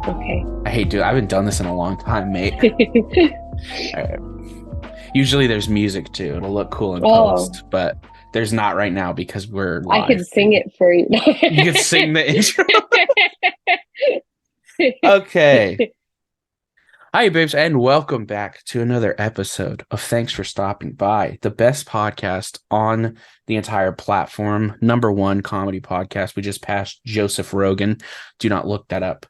Okay. I haven't done this in a long time, mate. All right. Usually there's music too. It'll look cool in Oh, post, but there's not right now because we're I live. could sing it for you. You could sing the intro. Okay. Hi, babes, and welcome back to another episode of Thanks for Stopping By, the best podcast on the entire platform. #1 comedy podcast. We just passed Joseph Rogan. Do not look that up.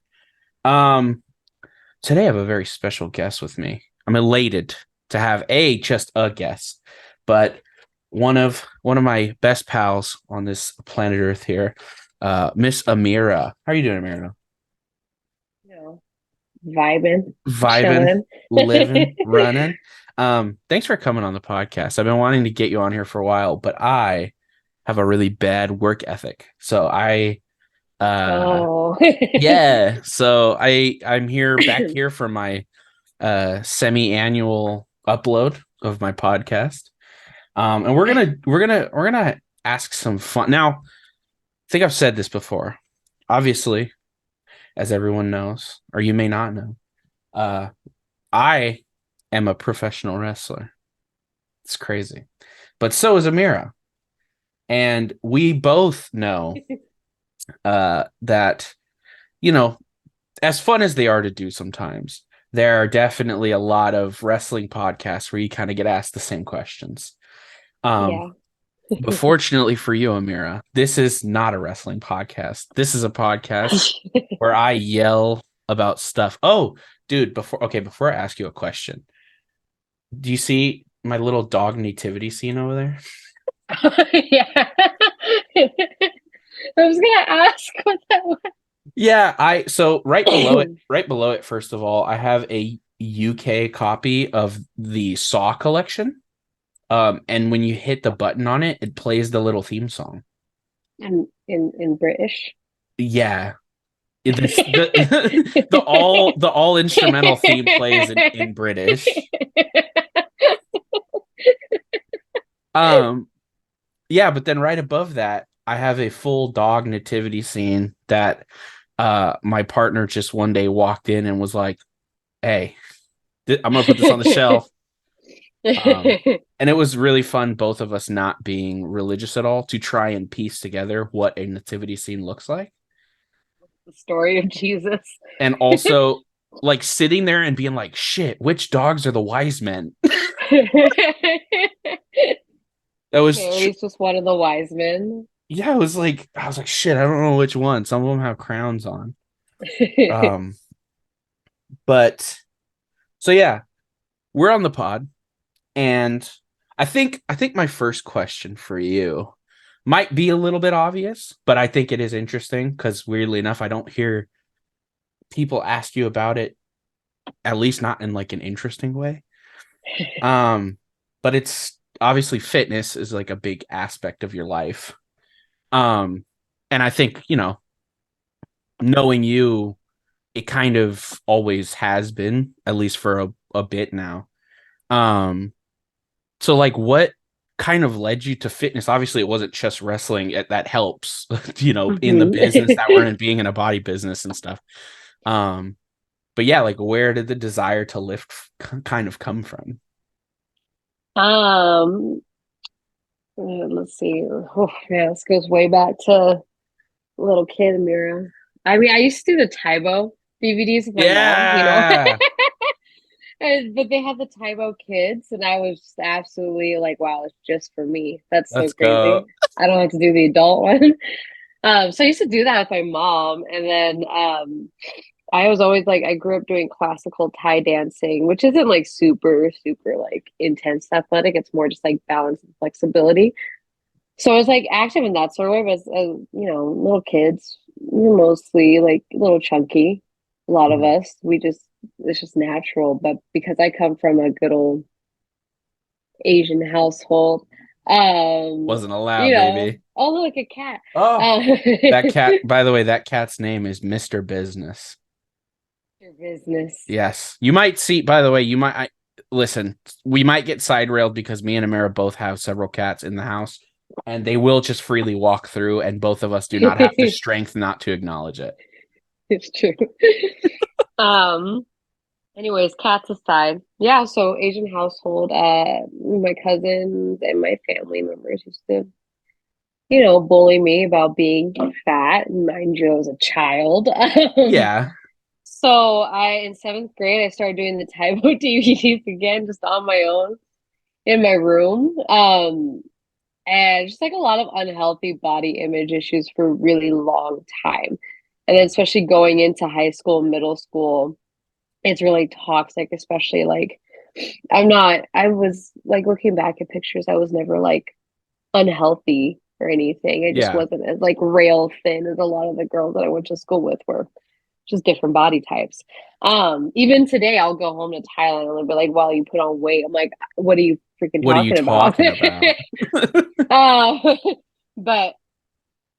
Today I have a very special guest with me. I'm elated to have just a guest, but one of my best pals on this planet Earth here, Miss Amira. How are you doing, Amira? No, vibing, Vibing, chilling. living, running. Thanks for coming on the podcast. I've been wanting to get you on here for a while, but I have a really bad work ethic. So Oh. yeah, so I'm back here for my semi-annual upload of my podcast. And we're gonna ask some fun. Now, I think I've said this before. Obviously, as everyone knows, or you may not know, I am a professional wrestler. It's crazy. But so is Amira. And we both know that, as fun as they are to do sometimes, there are definitely a lot of wrestling podcasts where you kind of get asked the same questions. Yeah. But fortunately for you, Amira, this is not a wrestling podcast. This is a podcast where I yell about stuff. Oh, dude, before I ask you a question, do you see my little dog nativity scene over there? Yeah. I was gonna ask what that was. Yeah, so right below it, first of all, I have a UK copy of the Saw collection. And when you hit the button on it, it plays the little theme song. In British. Yeah. The all instrumental theme plays in British. Yeah, but then right above that, I have a full dog nativity scene that my partner just one day walked in and was like, "Hey, I'm gonna put this on the shelf." And it was really fun, both of us not being religious at all, to try and piece together what a nativity scene looks like. The story of Jesus. And also like sitting there and being like, shit, which dogs are the wise men? That was Mary's just one of the wise men. yeah, it was like I was like, shit, I don't know which one. Some of them have crowns on. Um, but so yeah, we're on the pod, and I think my first question for you might be a little bit obvious, but I think it is interesting because weirdly enough, I don't hear people ask you about it, at least not in like an interesting way. But it's obviously fitness is like a big aspect of your life. Um, and I think, knowing you, it kind of always has been, at least for a bit now. Um, so like what kind of led you to fitness? Obviously, it wasn't just wrestling. That helps, in the business that we're in, being in a body business and stuff. Um, but yeah, like where did the desire to lift kind of come from? Um, let's see. Oh, yeah, this goes way back to little kid Amira. I mean, I used to do the Taibo DVDs with my mom. Yeah, But they had the Taibo kids, and I was just absolutely like, wow, it's just for me. That's so let's go. crazy. I don't have to do the adult one. So I used to do that with my mom, and then I was always like, I grew up doing classical Thai dancing, which isn't like super, super like intense athletic. It's more just like balance and flexibility. So I was like active in that sort of way, but little kids, we're mostly like a little chunky. A lot of Mhm. us, it's just natural. But because I come from a good old Asian household, Wasn't allowed, baby. oh look, a cat. Oh, Uh, that cat, by the way, that cat's name is Mr. Business. your business. Yes. You might see, by the way, listen, we might get side railed because me and Amira both have several cats in the house, and they will just freely walk through, and both of us do not have the strength not to acknowledge it. It's true. Um, anyways, cats aside. Yeah, so Asian household, my cousins and my family members used to, bully me about being fat. Mind you, I was a child. Yeah. So in seventh grade, I started doing the Taibo DVDs again, just on my own in my room. And just like a lot of unhealthy body image issues for a really long time. And then especially going into high school, middle school, it's really toxic, especially like I was like looking back at pictures, I was never like unhealthy or anything. I just Yeah. wasn't as like rail thin as a lot of the girls that I went to school with were, just different body types. Even today I'll go home to Thailand and they'll be like, "Wow, you put on weight." I'm like, "What are you freaking What are you talking about?" talking about? uh, but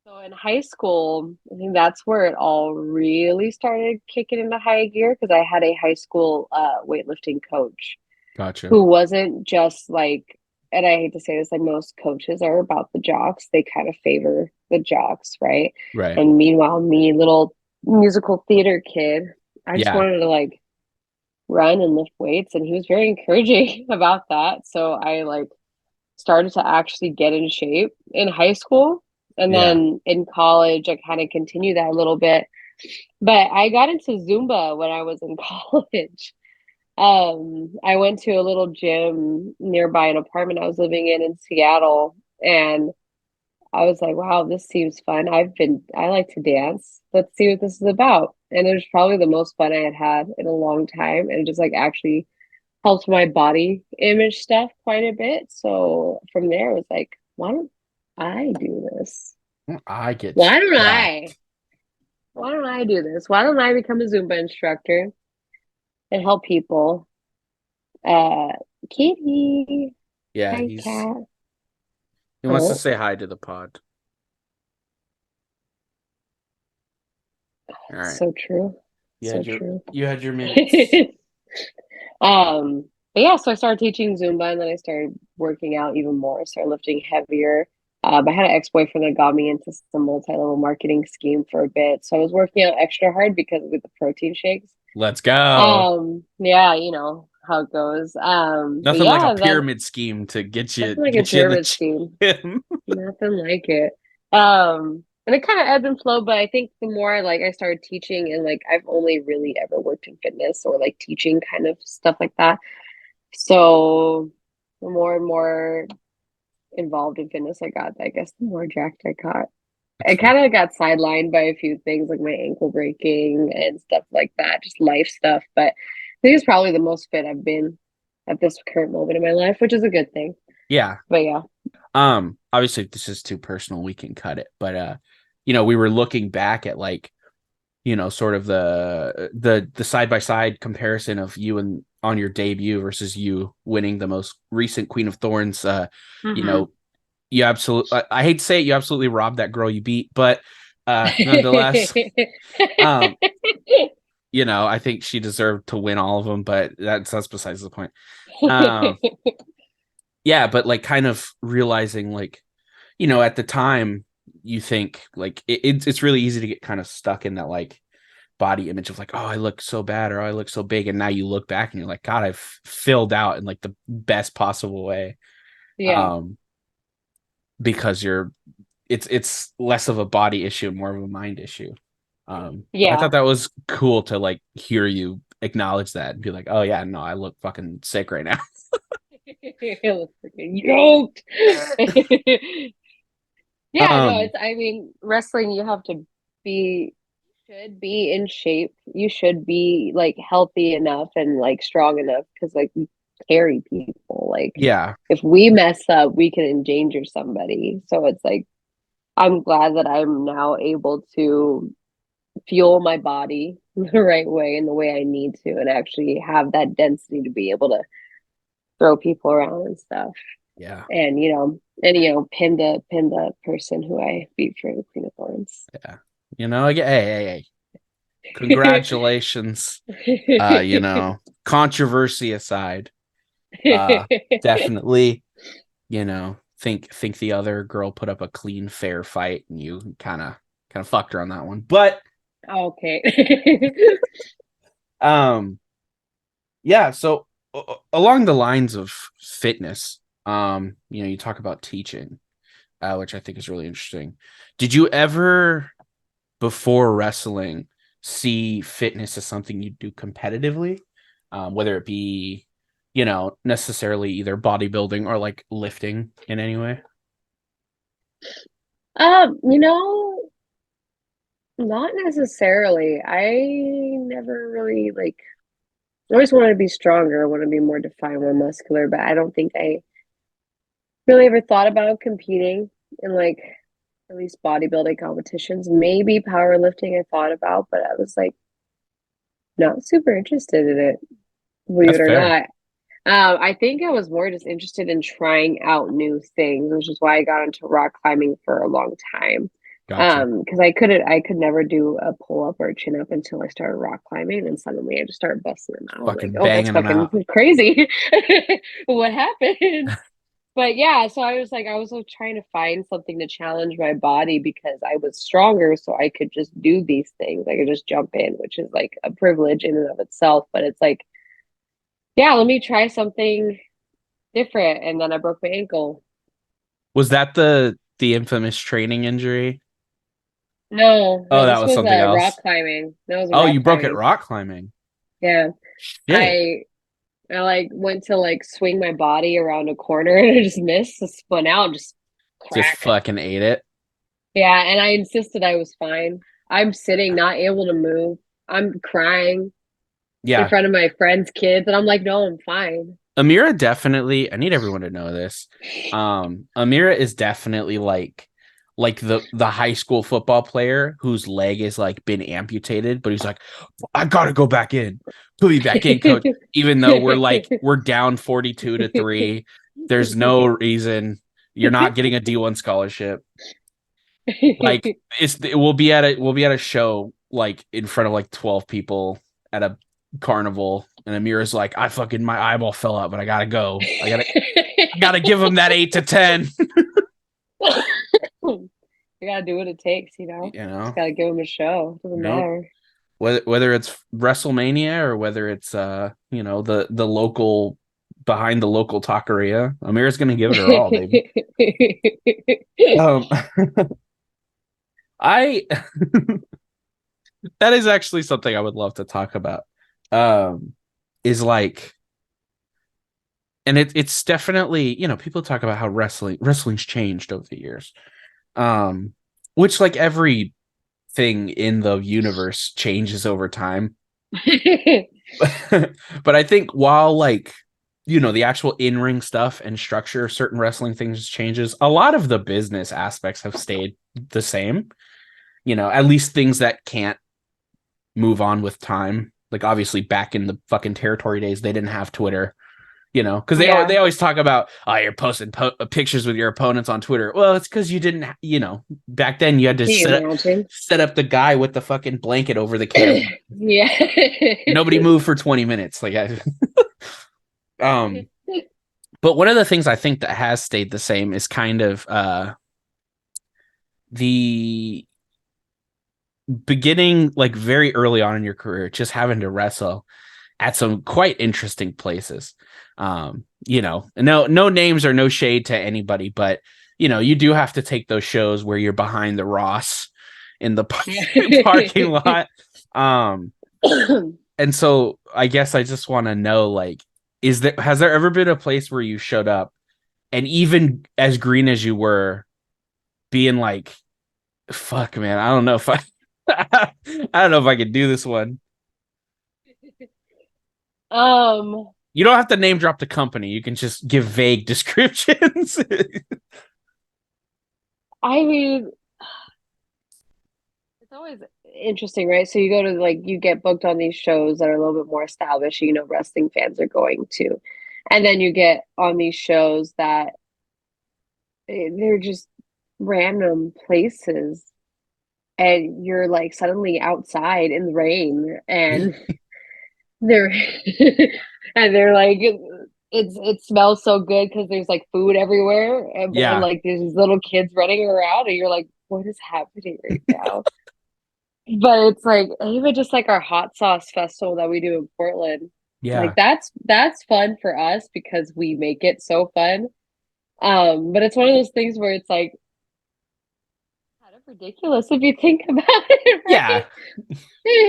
so in high school, I think that's where it all really started kicking into high gear because I had a high school weightlifting coach Gotcha. who wasn't just like, and I hate to say this, like most coaches are about the jocks. They kind of favor the jocks, right? Right. And meanwhile, me, little musical theater kid, I just Yeah. wanted to like run and lift weights, and he was very encouraging about that. So I like started to actually get in shape in high school. And Yeah. then in college, I kind of continued that a little bit. But I got into Zumba when I was in college. I went to a little gym nearby an apartment I was living in Seattle, and I was like, wow, this seems fun. I like to dance. Let's see what this is about. And it was probably the most fun I had had in a long time. And it just like actually helped my body image stuff quite a bit. So from there, it was like, why don't I do this? I get Why don't I? jacked. Why don't I do this? Why don't I become a Zumba instructor and help people? Uh, Kitty, Yeah, hi, cat. he wants to Oh, say hi to the pod. All right. so true. You So had your true. you had your minutes. But yeah, so I started teaching Zumba and then I started working out even more, started lifting heavier. I had an ex-boyfriend that got me into some multi-level marketing scheme for a bit. So I was working out extra hard because of the protein shakes. Let's go. Yeah, you know how it goes. But Nothing like a yeah, then pyramid scheme to nothing like a get you in pyramid the scheme. gym. Nothing like it. And it kind of ebbed and flowed, but I think the more like I started teaching and like I've only really ever worked in fitness or like teaching kind of stuff like that. So the more and more involved in fitness I got, I guess the more jacked I got. I Excellent. kind of got sidelined by a few things like my ankle breaking and stuff like that, just life stuff. But I think it's probably the most fit I've been at this current moment in my life, which is a good thing. Yeah. But yeah. Obviously if this is too personal, we can cut it. But we were looking back at like, sort of the side by side comparison of you and on your debut versus you winning the most recent Queen of Thorns. You Hmm. know, you absolutely I hate to say it, you absolutely robbed that girl you beat, but nonetheless, um, I think she deserved to win all of them, but that's besides the point. Um, yeah, but like kind of realizing like, at the time you think like it's really easy to get kind of stuck in that like body image of like, oh, I look so bad or oh, I look so big. And now you look back and you're like, God, I've filled out in like the best possible way. Yeah. Um, because it's less of a body issue, more of a mind issue. But I Yeah. thought that was cool to like hear you acknowledge that and be like, oh yeah, no, I look fucking sick right now. It was freaking yoked. Yeah, no, Um, it's, I mean, wrestling, you have to be, should be in shape. You should be like healthy enough and like strong enough because like we carry people. Like yeah, if we mess up, we can endanger somebody. So it's like, I'm glad that I'm now able to fuel my body the right way and the way I need to and actually have that density to be able to throw people around and stuff. yeah, And pin the person who I beat for the Queen of Thorns. yeah. Hey, congratulations. Controversy aside, definitely, think the other girl put up a clean, fair fight, and you kind of fucked her on that one. But Okay. Um, yeah, so along the lines of fitness, you talk about teaching, which I think is really interesting. Did you ever, before wrestling, see fitness as something you do competitively? Whether it be, necessarily either bodybuilding or like lifting in any way? You know, not necessarily. I never really like I always wanted to be stronger. I want to be more defined, more muscular, but I don't think I really ever thought about competing in like at least bodybuilding competitions. Maybe powerlifting I thought about, but I was like not super interested in it, believe That's it or fair. not. I think I was more just interested in trying out new things, which is why I got into rock climbing for a long time. Gotcha. Because I could never do a pull up or a chin up until I started rock climbing, and suddenly I just started busting them out. I'm like, Fucking oh, that's banging them fucking out. crazy. What happened? But yeah, so I was like, I was trying to find something to challenge my body because I was stronger, so I could just do these things. I could just jump in, which is like a privilege in and of itself. But it's like, yeah, let me try something different. And then I broke my ankle. Was that the infamous training injury? No, Oh, no, that this was was something rock else. climbing. That was Oh, you rock broke it climbing. rock climbing. Yeah. Shit. I I like went to like swing my body around a corner and I just missed, spun out, and just Just crack. fucking ate it. Yeah, and I insisted I was fine. I'm sitting, not able to move. I'm crying in Yeah. front of my friends' kids, and I'm like, no, I'm fine. Amira definitely, I need everyone to know this. Amira is definitely like the high school football player whose leg is like been amputated, but he's like, I gotta go back in. Put me back in, coach. Even though we're down 42-3. There's no reason you're not getting a D1 scholarship. Like we'll be at a show like in front of like 12 people at a carnival, and Amira's like, I fucking my eyeball fell out, but I gotta go. I gotta give him that 8 to 10. You gotta do what it takes, you know? You Just know, gotta give them a show. Doesn't nope. matter. Whether it's WrestleMania or whether it's the local behind the local taqueria, Amira's gonna give it her all, baby. Um, I that is actually something I would love to talk about. Um, is like, and it's definitely, people talk about how wrestling's changed over the years. Um, which like everything in the universe changes over time. But I think while like, the actual in-ring stuff and structure of certain wrestling things changes, a lot of the business aspects have stayed the same. At least things that can't move on with time. Like obviously back in the fucking territory days, they didn't have Twitter, because Yeah. they always talk about, oh, you're posting pictures with your opponents on Twitter. Well, it's because you didn't, back then you had to Can you imagine? set up the guy with the fucking blanket over the camera. Yeah. Nobody moved for 20 minutes. Um, but one of the things I think that has stayed the same is kind of the beginning, like very early on in your career, just having to wrestle at some quite interesting places. No names or no shade to anybody, but you do have to take those shows where you're behind the Ross in the parking lot. Um, and so I guess I just want to know, like, has there ever been a place where you showed up and even as green as you were, being like, fuck man, I don't know if I I don't know if I could do this one. Um, You don't have to name drop the company. You can just give vague descriptions. I mean, it's always interesting, right? So you go to like you get booked on these shows that are a little bit more established, wrestling fans are going to. And then you get on these shows that they're just random places and you're like suddenly outside in the rain and they're and they're like it smells so good because there's like food everywhere and Yeah. like there's these little kids running around and you're like what is happening right now But it's like even just like our hot sauce festival that we do in Portland. Like Yeah. that's fun for us because we make it so fun. But it's one of those things where it's like kind of ridiculous if you think about it, Yeah. right? Hey,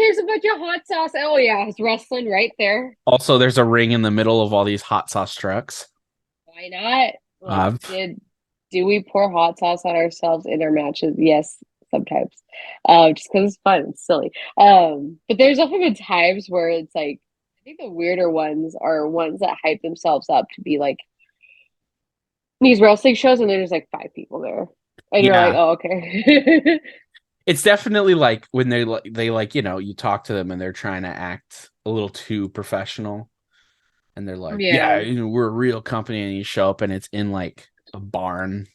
here's a bunch of hot sauce. Oh yeah, it's wrestling right there. Also, there's a ring in the middle of all these hot sauce trucks. Why not? Like, Uh, do we pour hot sauce on ourselves in our matches? Yes, sometimes. Just because it's fun, it's silly. But there's often been times where it's like I think the weirder ones are ones that hype themselves up to be like these wrestling shows, and then there's like five people there, and you're like, yeah. oh okay. It's definitely like when they like, you talk to them and they're trying to act a little too professional and they're like, yeah, Yeah, we're a real company, and you show up and it's in like a barn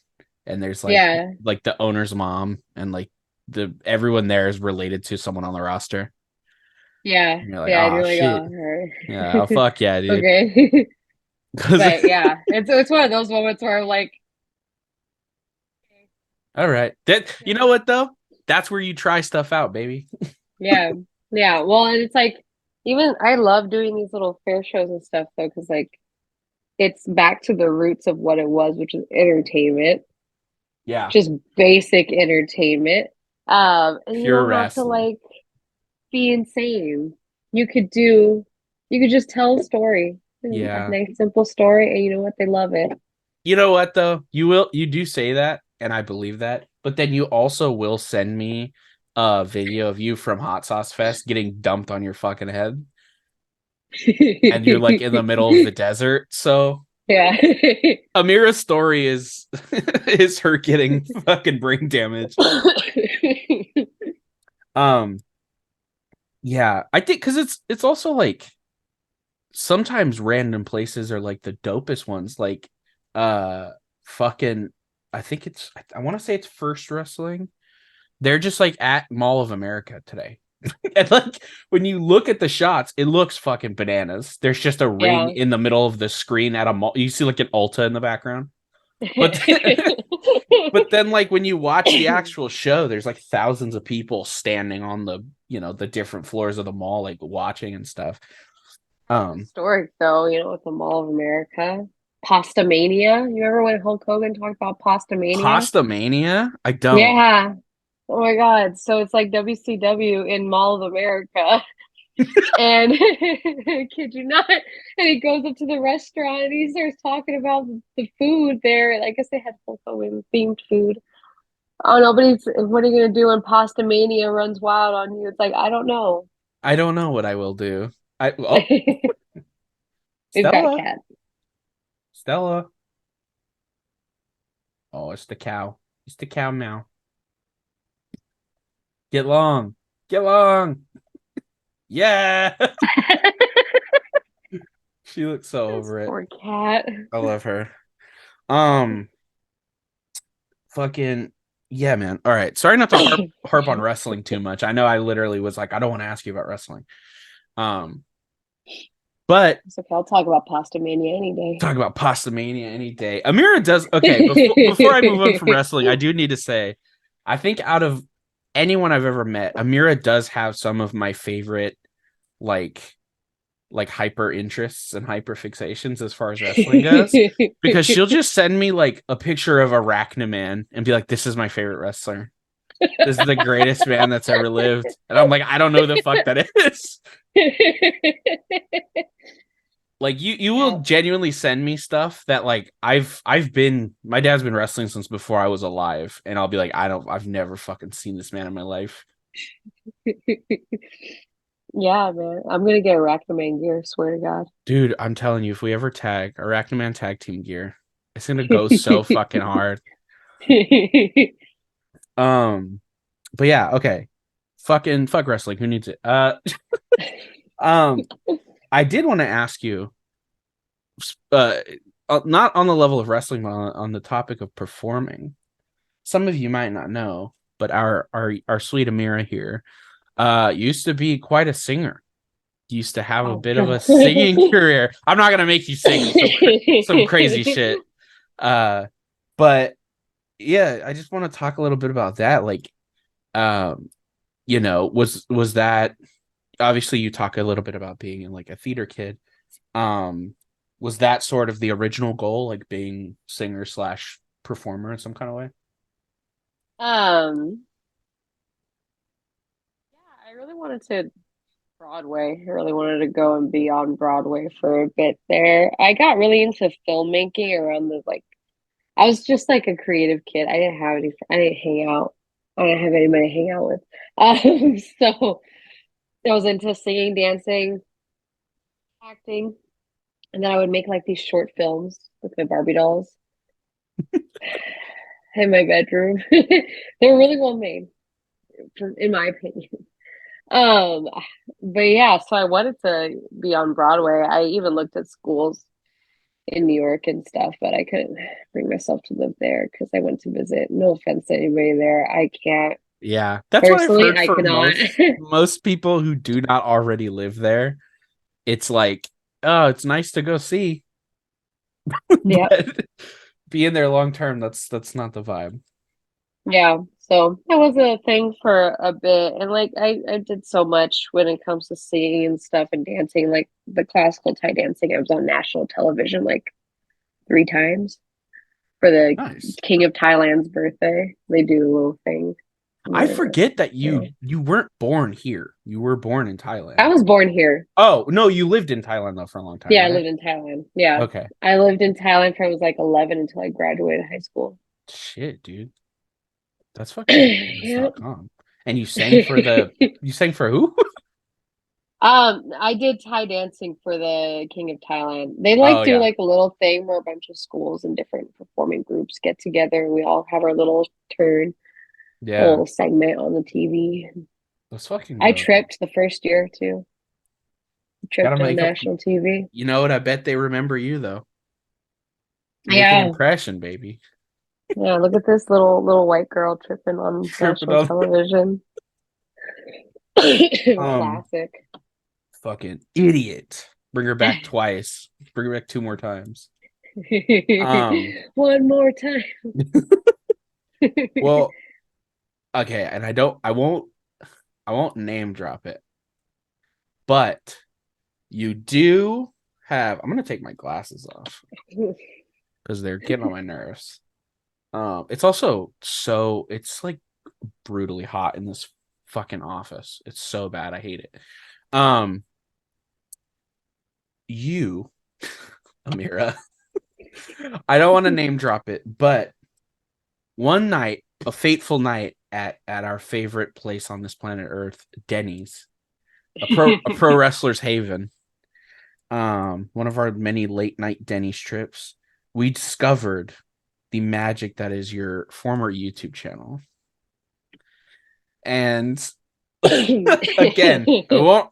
and there's yeah, like the owner's mom and like the everyone there is related to someone on the roster. yeah, And you're like, yeah. And oh you're like, shit. oh, all Yeah, oh, right, fuck yeah, dude. okay. Because But yeah, it's one of those moments where I'm like, all right. That you know okay. what though? That's where you try stuff out, baby. Yeah. Yeah. Well, and it's like even I love doing these little fair shows and stuff though, because like it's back to the roots of what it was, which is entertainment, Yeah. just basic entertainment. And you Pure don't have to wrestling. like be insane. You could do, you could just tell a story, a Yeah. nice simple story, and you know what? They love it. You know what though? You do say that, and I believe that, but then you also will send me a video of you from Hot Sauce Fest getting dumped on your fucking head, and you're like in the middle of the desert. So Yeah. Amira's story is is her getting fucking brain damage. Um, yeah, I think because it's also like sometimes random places are like the dopest ones, like uh fucking I think I want to say it's First Wrestling. They're just like at Mall of America today. And like when you look at the shots, it looks fucking bananas. There's just a ring Yeah. in the middle of the screen at a mall. You see like an Ulta in the background. But but then like when you watch the actual show, there's like thousands of people standing on the different floors of the mall, like watching and stuff. Um Historic though, with the Mall of America. Pastamania. You remember when Hulk Hogan talked about Pastamania? Pastamania? I don't. Yeah. Oh my God. So it's like WCW in Mall of America. And kid you not. And he goes up to the restaurant and he starts talking about the food there. I guess they had Hulk Hogan themed food. Oh, nobody's. What are you gonna do when Pasta Mania runs wild on you? It's like I don't know. I don't know what I will do. We've got Stella. cats. Stella. Oh, it's the cow. It's the cow now. Get long. Get long. Yeah. She looks so This over it. poor cat. I love her. Um, fucking yeah, man. All right. Sorry not to harp on wrestling too much. I know I literally was like, I don't want to ask you about wrestling. Um, but It's okay. I'll talk about Pasta Mania any day. talk about Pastamania any day. Amira does okay. Before I move on from wrestling, I do need to say, I think out of anyone I've ever met, Amira does have some of my favorite like hyper interests and hyper fixations as far as wrestling goes. Because she'll just send me like a picture of Arachnaman and be like, "This is my favorite wrestler. This is the greatest man that's ever lived." And I'm like, "I don't know who the fuck that is." Like you will Yeah. genuinely send me stuff that like I've been my dad's been wrestling since before I was alive, and I'll be like, I've never fucking seen this man in my life. Yeah, man. I'm gonna get Rackman gear, swear to God. Dude, I'm telling you, if we ever tag Arachnaman tag team gear, it's gonna go so fucking hard. Um, but yeah, okay. Fucking fuck wrestling. Who needs it? Um, I did want to ask you, uh, not on the level of wrestling, but on the topic of performing. Some of you might not know, but our sweet Amira here, used to be quite a singer. Used to have a Oh bit of a God. singing career. I'm not gonna make you sing some crazy shit. Uh, but yeah, I just want to talk a little bit about that. Like, um, was that obviously you talk a little bit about being like a theater kid. Um, was that sort of the original goal, like being singer slash performer in some kind of way? Um, yeah, I really wanted to Broadway. I really wanted to go and be on Broadway for a bit there. I got really into filmmaking around the like I was just like a creative kid. I didn't hang out. I didn't have anybody to hang out with. So I was into singing, dancing, acting, and then I would make like these short films with my Barbie dolls in my bedroom. They were really well made, in my opinion. Um, but yeah, so I wanted to be on Broadway. I even looked at schools in New York and stuff, but I couldn't bring myself to live there because I went to visit. No offense to anybody there. I can't Yeah, that's what I've personally, heard I for cannot. most people who do not already live there. It's like, oh, it's nice to go see, Yep. but being there long term, that's not the vibe. Yeah. So that was a thing for a bit. And like I did so much when it comes to singing and stuff and dancing, like the classical Thai dancing. I was on national television like 3 times for the Nice. King of Thailand's birthday. They do a little thing I where, forget that you know, you weren't born here. You were born in I Thailand. was born here. Oh, no, you lived in Thailand though for a long time, Yeah, I right? lived in Thailand. Yeah. Okay. I lived in Thailand from I was like 11 until I graduated high school. Shit, dude. That's fucking Yeah. badass.com. And you sang for who? I did Thai dancing for the King of Thailand. They like Oh do yeah. like a little thing where a bunch of schools and different performing groups get together and we all have our little turn, a Yeah. little segment on the TV. That's fucking I dope. tripped the first year too. Gotta Tripped on make up. national TV. You know what? I bet they remember you though. Make an Yeah. impression, baby. Yeah, look at this little white girl tripping on Tripping national on television. um Classic. fucking idiot. Bring her back twice. Bring her back two more times. Um, One more time. well, okay, and I won't name drop it, but you do have I'm gonna take my glasses off because they're getting on my nerves. It's also it's like brutally hot in this fucking office. It's so bad. I hate it. Um, you, Amira, I don't want to name drop it, but one night, a fateful night at our favorite place on this planet Earth, Denny's, a pro wrestler's haven. One of our many late night Denny's trips, we discovered the magic that is your former YouTube channel. And again,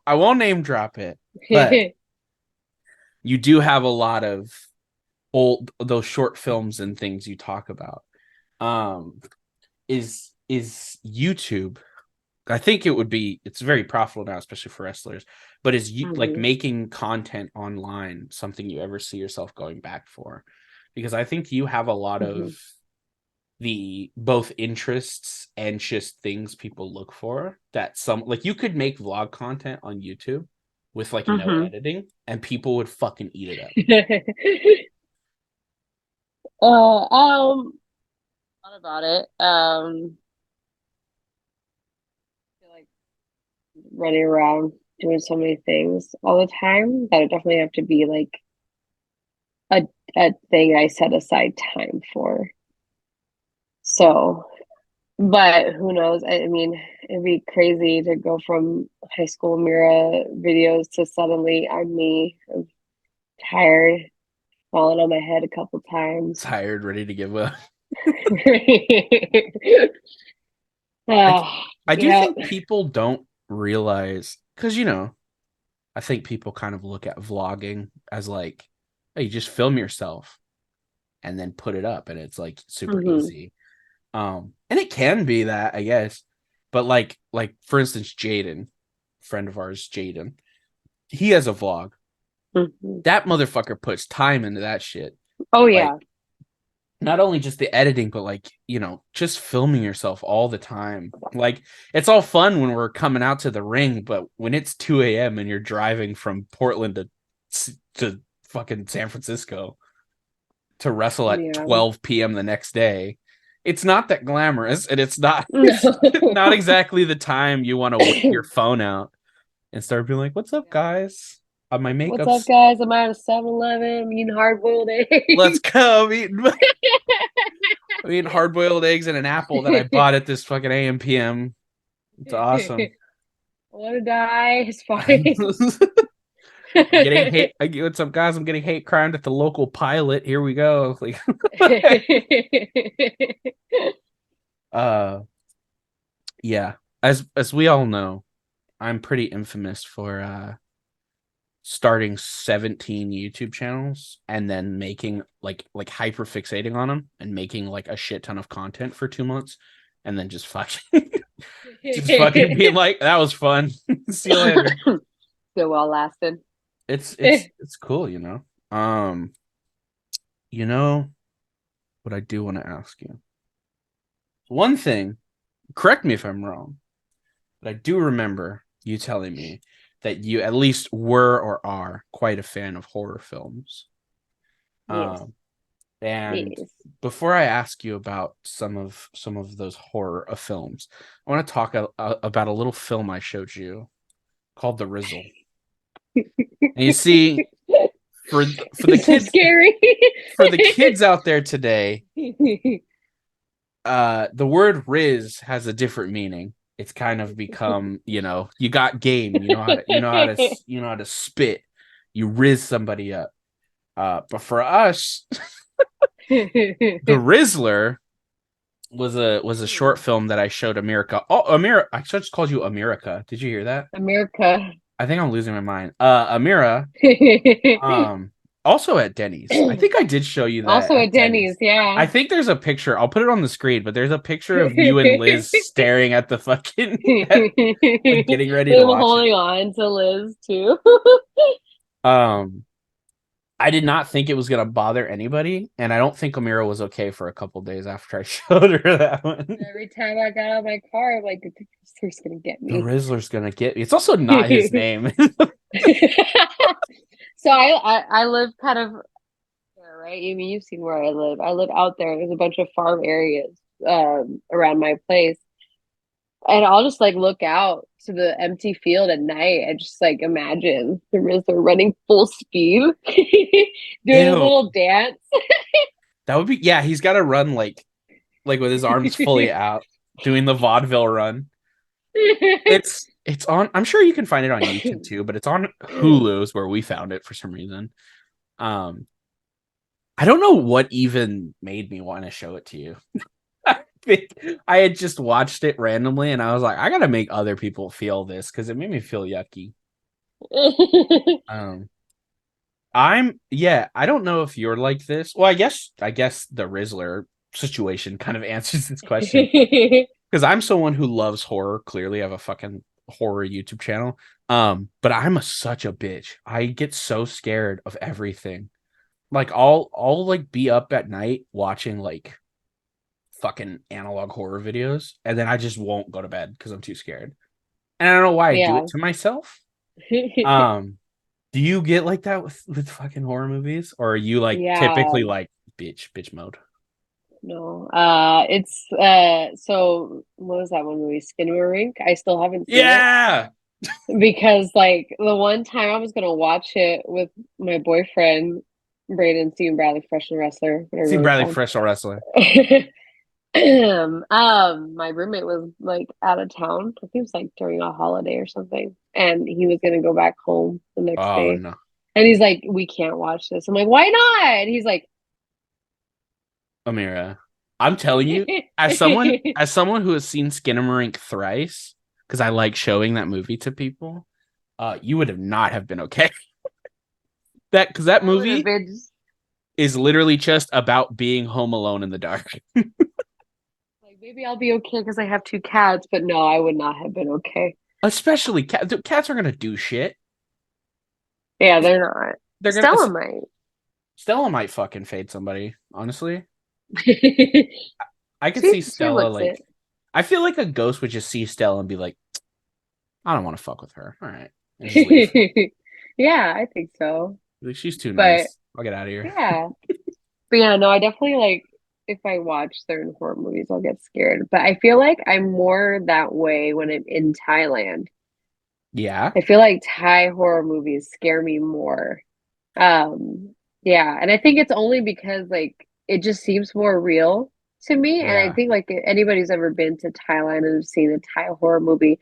I won't name drop it, but you do have a lot of old those short films and things you talk about. Um, is YouTube? I think it's very profitable now, especially for wrestlers. But is you like Mhm. making content online something you ever see yourself going back for? Because I think you have a lot of Mhm. the both interests and just things people look for that some like you could make vlog content on YouTube with like no Mhm. editing and people would fucking eat it up. Thought about it. I feel like running around doing so many things all the time that would definitely have to be like a a thing I set aside time for. So, but who knows? I mean, it'd be crazy to go from high school Mira videos to suddenly I'm me. I'm tired, falling on my head a couple times. Tired, ready to give up. I I do Yeah. think people don't realize because I think people kind of look at vlogging as like, hey, you just film yourself and then put it up and it's like super Hmm. easy. And it can be that, I guess. But like for instance, Jaden, friend of ours, Jaden, he has a vlog. Hmm. That motherfucker puts time into that shit. Oh Like yeah. not only just the editing, but like, just filming yourself all the time. Like, it's all fun when we're coming out to the ring, but when it's 2 a.m. and you're driving from Portland to fucking San Francisco to wrestle at Yeah. 12 p.m. the next day, it's not that glamorous, and it's not No. it's not exactly the time you want to whip your phone out and start being like, "What's up, Yeah. guys? My What's up, makeup's guys? I'm at a 7-Eleven. I'm eating hard-boiled let's eggs. go. I'm eating hard boiled eggs and an apple that I bought at this fucking AM PM. It's awesome. I want to die. It's I'm fine. getting hate. What's up, guys? I'm getting hate crimed at the local pilot. Here we go. Like, uh, yeah. As we all know, I'm pretty infamous for starting 17 YouTube channels and then making like hyper fixating on them and making like a shit ton of content for 2 months and then just fucking being like, that was fun. See you later. So well lasted. It's cool, Um, you know what I do want to ask you. One thing, correct me if I'm wrong, but I do remember you telling me that you at least were or are quite a fan of horror films. Yes. Um, and Yes. before I ask you about some of those horror films, I want to talk about a little film I showed you called The Rizzle. And you see, for the It's so kids scary. for the kids out there today, the word Riz has a different meaning. It's kind of become, you got game, you know how to spit, you riz somebody up. But for us, the Rizzler was a short film that I showed America. Oh, Amira, I just called you America. Did you hear that? America. I think I'm losing my mind. Amira, um, also at Denny's. I think I did show you that Also at at Denny's, Denny's. yeah. I think there's a picture. I'll put it on the screen, but there's a picture of you and Liz staring at the fucking like getting ready to I'm watch it. holding on to Liz too. Um, I did not think it was gonna bother anybody, and I don't think Amira was okay for a couple days after I showed her that one. Every time I got out of my car, I'm like, the picture's gonna get The me. Rizzler's gonna get me. It's also not his name. So I live kind of there, right? I mean, you've seen where I live. I live out there. There's a bunch of farm areas around my place. And I'll just like look out to the empty field at night and just like imagine the Rizzler running full speed, doing a Ew. little dance. That would be, yeah, he's gotta run like with his arms fully out, doing the vaudeville run. It's on. I'm sure you can find it on YouTube too, but it's on Hulu's where we found it for some reason. Um, I don't know what even made me want to show it to you. I think I had just watched it randomly, and I was like, I gotta make other people feel this because it made me feel yucky. Um, yeah. I don't know if you're like this. Well, I guess the Rizzler situation kind of answers this question because I'm someone who loves horror. Clearly, I have a fucking horror YouTube channel. But I'm such a bitch. I get so scared of everything. Like I'll like be up at night watching like fucking analog horror videos, and then I just won't go to bed because I'm too scared. And I don't know why I do Yeah. it to myself. Um, do you get like that with fucking horror movies, or are you like Yeah. typically like bitch mode? No. It's so what was that one movie? Rink? I still haven't seen it Yeah, because like the one time I was gonna watch it with my boyfriend, Braden Steven Bradley, professional wrestler, whatever you seen want to Bradley call Professional Wrestler. him. My roommate was like out of town. I think it was like during a holiday or something, and he was gonna go back home the next Oh day. no, And he's like, "We can't watch this." I'm like, "Why not?" And he's like, Amira, I'm telling you, as someone who has seen Skinamarink thrice, because I like showing that movie to people, you would have not have been okay. That because that I would have movie been is literally just about being home alone in the dark. like, maybe I'll be okay because I have two cats, but no, I would not have been okay. Especially cats are gonna do shit. Yeah, they're not. They're gonna Stella might. Stella might fucking fade somebody, honestly. I could see She Stella looks it. like I feel like a ghost would just see Stella and be like, I don't want to fuck with her. All right. And just leave. Yeah, I think so. Like, she's too But nice. I'll get out of here. yeah. But yeah, no, I definitely like if I watch certain horror movies, I'll get scared. But I feel like I'm more that way when I'm in Thailand. Yeah. I feel like Thai horror movies scare me more. Yeah, and I think it's only because like it just seems more real to me. And I Yeah. think like if anybody's ever been to Thailand and seen a Thai horror movie,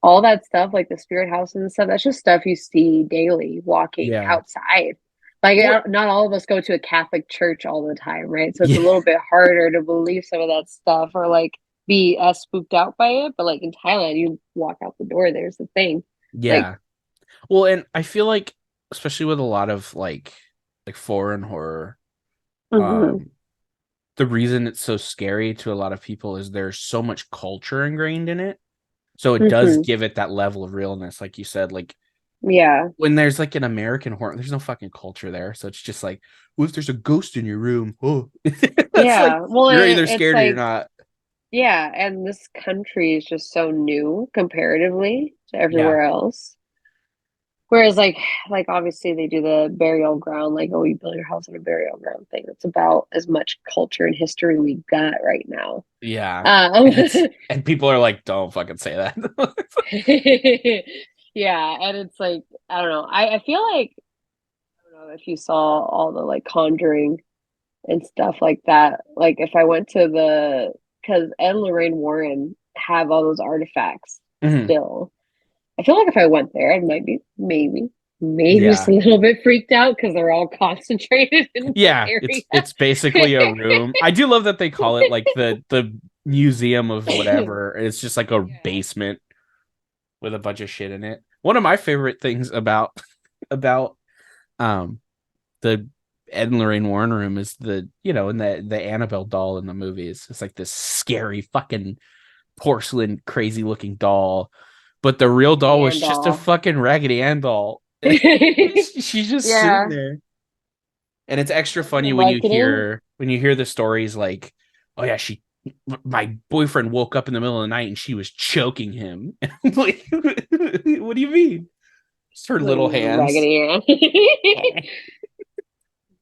all that stuff, like the spirit houses and stuff, that's just stuff you see daily walking Yeah. outside. Like Well, not all of us go to a Catholic church all the time, right? So it's a yeah. little bit harder to believe some of that stuff or like be as spooked out by it. But like in Thailand, you walk out the door, there's the thing. Like, Yeah. Well, and I feel like especially with a lot of like foreign horror, mhm, um the reason it's so scary to a lot of people is there's so much culture ingrained in it. So it does mhm, give it that level of realness, like you said. Like yeah. when there's like an American horror, there's no fucking culture there. So it's just like, well, if there's a ghost in your room, oh, that's like Yeah. Well, you're either it's scared or you're like, not. yeah, and this country is just so new comparatively to Yeah, everywhere else. Whereas like obviously they do the burial ground, like, oh, you build your house on a burial ground thing. It's about as much culture and history we got right now. yeah, Um, and people are like, don't fucking say that. yeah, and it's like, I don't know. I feel like I don't know if you saw all the like Conjuring and stuff like that. Like if I went to the because Ed and Lorraine Warren have all those artifacts Mhm. still. I feel like if I went there, I might be maybe just Yeah, a little bit freaked out because they're all concentrated in one yeah, area. it's basically a room. I do love that they call it like the museum of whatever. It's just like a Yeah. basement with a bunch of shit in it. One of my favorite things about about um the Ed and Lorraine Warren room is and the Annabelle doll in the movies. It's like this scary fucking porcelain crazy looking doll, but the real doll Raggedy was Ann just a doll. fucking Raggedy Ann doll. She's just sitting Yeah. there. And it's extra Imagine the funny marketing. when you hear the stories like, oh yeah, she my boyfriend woke up in the middle of the night and she was choking him. Like, what do you mean? Just her little hands. Raggedy Ann.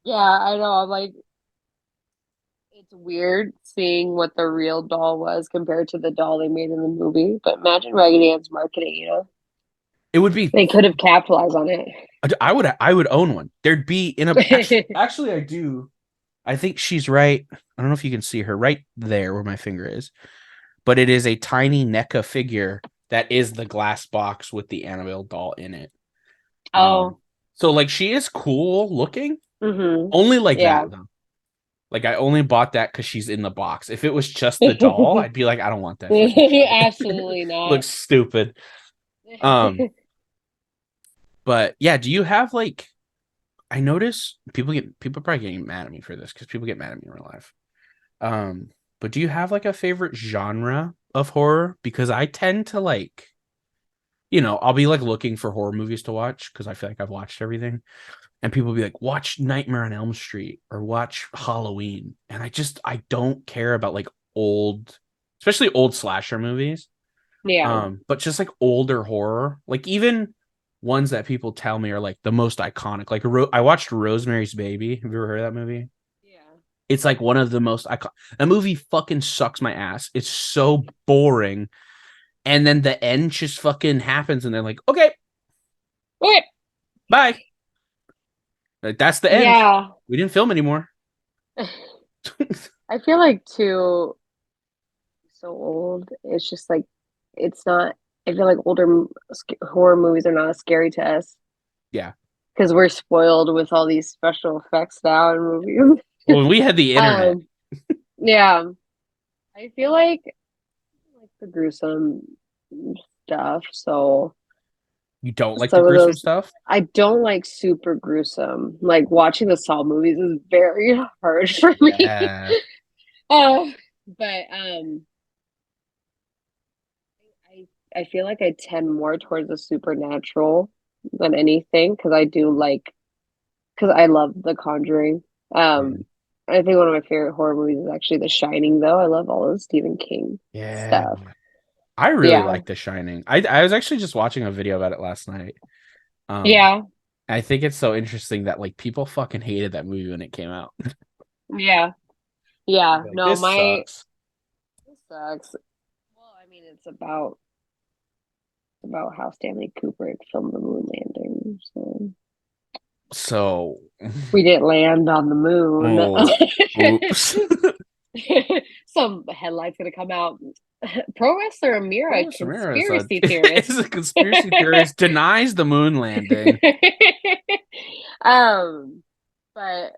Yeah, I know. I'm like, it's weird seeing what the real doll was compared to the doll they made in the movie. But imagine Raggedy Ann's marketing, you know? It would be They could have capitalized on it. I would own one. There'd be in a actually I do. I think she's right. I don't know if you can see her right there where my finger is, but it is a tiny NECA figure that is the glass box with the Annabelle doll in it. Um, Oh, so like she is cool looking, mm-hmm. only like that Yeah. though. Like I only bought that because she's in the box. If it was just the doll, I'd be like, I don't want that fucking shit. Absolutely not. Looks stupid. Um, but yeah, do you have like I notice people probably getting mad at me for this because people get mad at me in real life. Um, but do you have like a favorite genre of horror? Because I tend to like, I'll be like looking for horror movies to watch because I feel like I've watched everything. And people will be like, watch Nightmare on Elm Street or watch Halloween. And I don't care about like old, especially old slasher movies. Yeah. But just like older horror, like even ones that people tell me are like the most iconic. Like I watched Rosemary's Baby. Have you ever heard of that movie? Yeah. It's like one of the most iconic. That movie fucking sucks my ass. It's so boring. And then the end just fucking happens, and they're like, okay, Okay. bye. Like, that's the end. Yeah. We didn't film anymore. I feel like too so old. It's just like it's not. I feel like horror movies are not as scary to us Yeah. because we're spoiled with all these special effects now in movies. Well, we had the internet. Um, yeah, I feel like the gruesome stuff. So You don't like the some of gruesome those stuff? I don't like super gruesome. Like watching the Saw movies is very hard for me. Yeah. Uh, but I feel like I tend more towards the supernatural than anything because I do like because I love The Conjuring. Um, Mhm. I think one of my favorite horror movies is actually The Shining, though. I love all of Stephen King Yeah. stuff. I really Yeah. like The Shining. I was actually just watching a video about it last night. Um, Yeah. I think it's so interesting that like people fucking hated that movie when it came out. Yeah. Yeah. Like No, this my sucks. this sucks. Well, I mean, it's about how Stanley Kubrick filmed the moon landing. So So, we didn't land on the moon. oh, oops. Some headlights gonna come out. Pro wrestler Amira, Bro, Samara conspiracy is theorist. a conspiracy theorist, denies the moon landing. um, but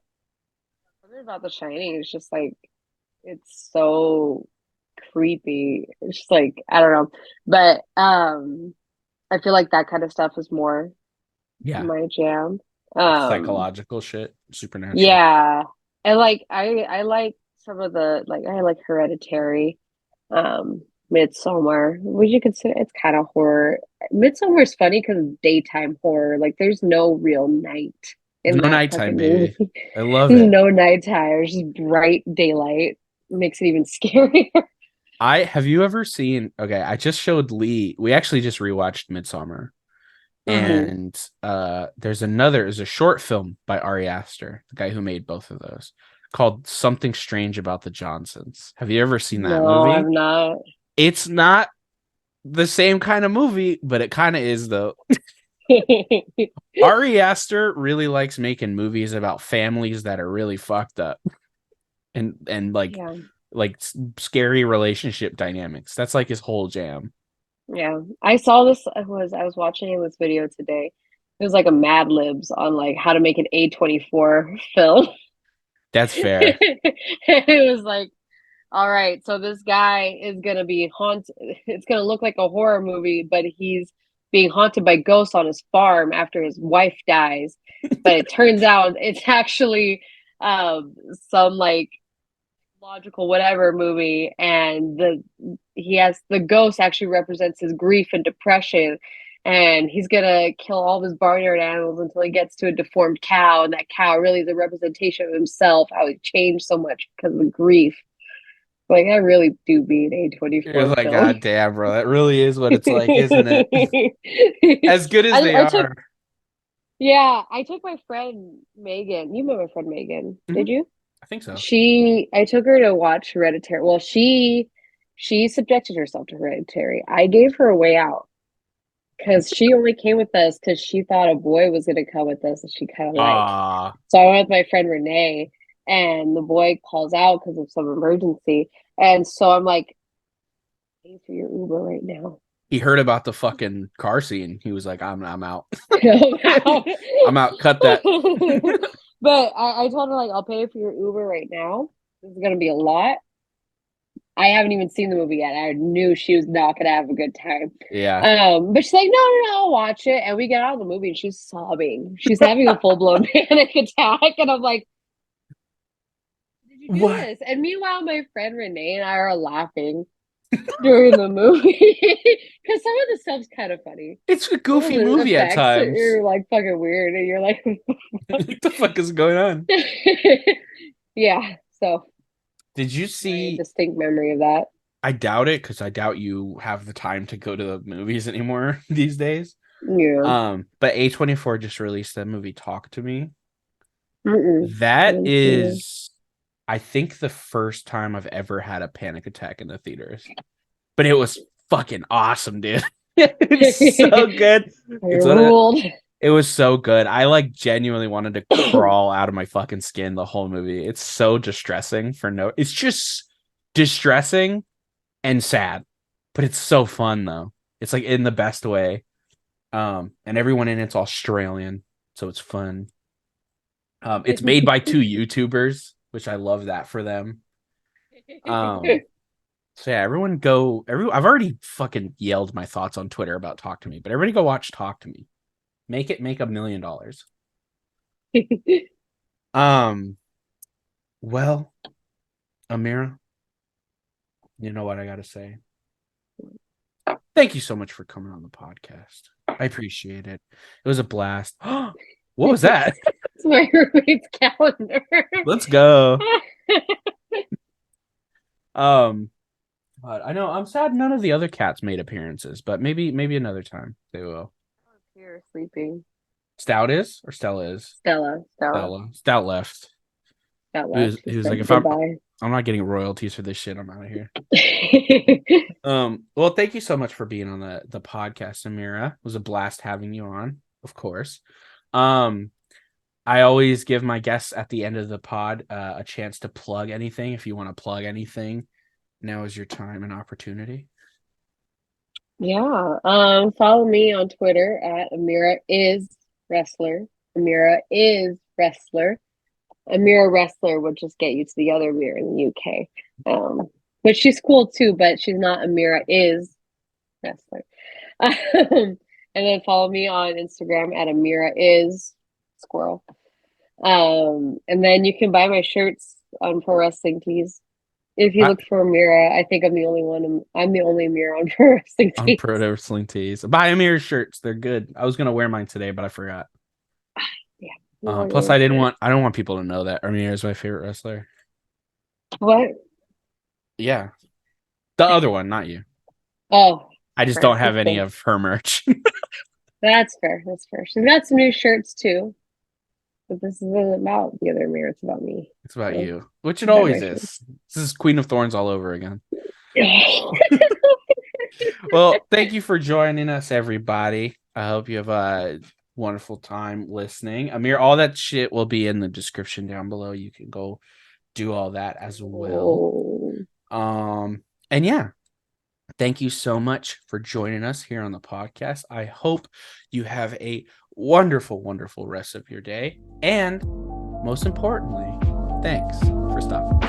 something about The Shining is just like it's so creepy. It's just like I don't know, but I feel like that kind of stuff is more Yeah, my jam. like Um, psychological shit, supernatural. yeah, and like I like some of the like I like Hereditary, Midsommar. Would you consider it's kind of horror? Midsommar is funny because it's daytime horror. Like there's no real night There's in no that nighttime, fucking baby. movie. I love There's it. no nighttime. It's just bright daylight. Makes it even scarier. I have you ever seen? Okay, I just showed Lee. We actually just rewatched Midsummer, hmm and there's a short film by Ari Aster, the guy who made both of those, called Something Strange About the Johnsons. Have you ever seen that No, movie? I'm not. It's not the same kind of movie, but it kind of is though. Ari Aster really likes making movies about families that are really fucked up and Yeah. like scary relationship dynamics. That's like his whole jam. Yeah, I saw this. I was watching this video today. It was like a Mad Libs on like how to make an A24 film. That's fair. It was like, all right, so this guy is gonna be haunted. It's gonna look like a horror movie, but he's being haunted by ghosts on his farm after his wife dies. But it turns out it's actually um some like logical whatever movie, and the ghost actually represents his grief and depression, and he's gonna kill all of his barnyard animals until he gets to a deformed cow, and that cow really is a representation of himself, how he changed so much because of the grief. Like I really do be an It was A24 like, film. God damn, bro, that really is what it's like, isn't it? As good as they I took are. Yeah, I took my friend Megan. You met my friend Megan, did Mhm. you? I think so. I took her to watch Hereditary. Well, she subjected herself to Hereditary. I gave her a way out because she only came with us because she thought a boy was going to come with us that she kind of liked. Ah, So I went with my friend Renee, and the boy calls out because of some emergency. And so I'm like, pay for your Uber right now. he heard about the fucking car scene. He was like, I'm out. I'm out. I'm out. Cut that. But I told her like I'll pay for your Uber right now. This is gonna be a lot. I haven't even seen the movie yet. I knew she was not gonna have a good time. Yeah. But she's like, no, no, no, I'll watch it. And we get out of the movie and she's sobbing. She's having a full blown panic attack. And I'm like, did you do What? this? And meanwhile, my friend Renee and I are laughing during the movie because some of the stuff's kind of funny. It's a Some of goofy the movie at effects times. are like fucking weird, and you're like, What the fuck is going on? yeah. So Did you very see? distinct memory of that. I doubt it because I doubt you have the time to go to the movies anymore these days. Yeah. But A24 just released that movie Talk to Me. Mm-mm. I That didn't see that. is, I think, the first time I've ever had a panic attack in the theaters. But it was fucking awesome, dude. It's so good. I It's one of ruled. it was so good. I like genuinely wanted to crawl out of my fucking skin the whole movie. It's so distressing for no. It's just distressing and sad, but it's so fun though. It's like in the best way. And everyone in it's Australian, so it's fun. It's made by two YouTubers, which I love that for them. Um, so yeah, everyone go. I've already fucking yelled my thoughts on Twitter about Talk to Me, but everybody go watch Talk to Me. Make it make $1 million. Um, well, Amira, you know what I gotta say. Thank you so much for coming on the podcast. I appreciate it. It was a blast. What was that? It's my roommate's calendar. Let's go. Um, but I know I'm sad none of the other cats made appearances, but maybe another time they will. You're sleeping. Stout is or Stella is? Stella. Stella. Stout left. That He left. was, She he was like, said if goodbye. I'm not getting royalties for this shit, I'm out of here. Well, thank you so much for being on the podcast, Amira. It was a blast having you on, of course. Um, I always give my guests at the end of the pod a chance to plug anything. If you want to plug anything, now is your time and opportunity. Yeah. Follow me on Twitter at Amira is wrestler. Amira is wrestler. Amira wrestler would just get you to the other Amira in the UK. But she's cool too, but she's not Amira is wrestler. And then follow me on Instagram at Amira is squirrel. And then you can buy my shirts on Pro Wrestling Tees. If you I, look for Amira, I think I'm the only one. I'm the only Amira on Pro Wrestling I'm Tees. pro wrestling tees. Buy Amira shirts; they're good. I was gonna wear mine today, but I forgot. Yeah, you want Plus, your shirt. I don't want people to know that Amira is my favorite wrestler. What? Yeah, the other one, not you. Oh, I just fair. don't have That's any fair. of her merch. That's fair. That's fair. She's got some new shirts too. But this isn't about the other Amira. It's about me. It's about So you, which it buy my always shirts. is. This is Queen of Thorns all over again. Well, thank you for joining us, everybody. I hope you have a wonderful time listening. Amir, all that shit will be in the description down below. You can go do all that as well. Oh. And yeah, thank you so much for joining us here on the podcast. I hope you have a wonderful, wonderful rest of your day. And most importantly, thanks for stopping.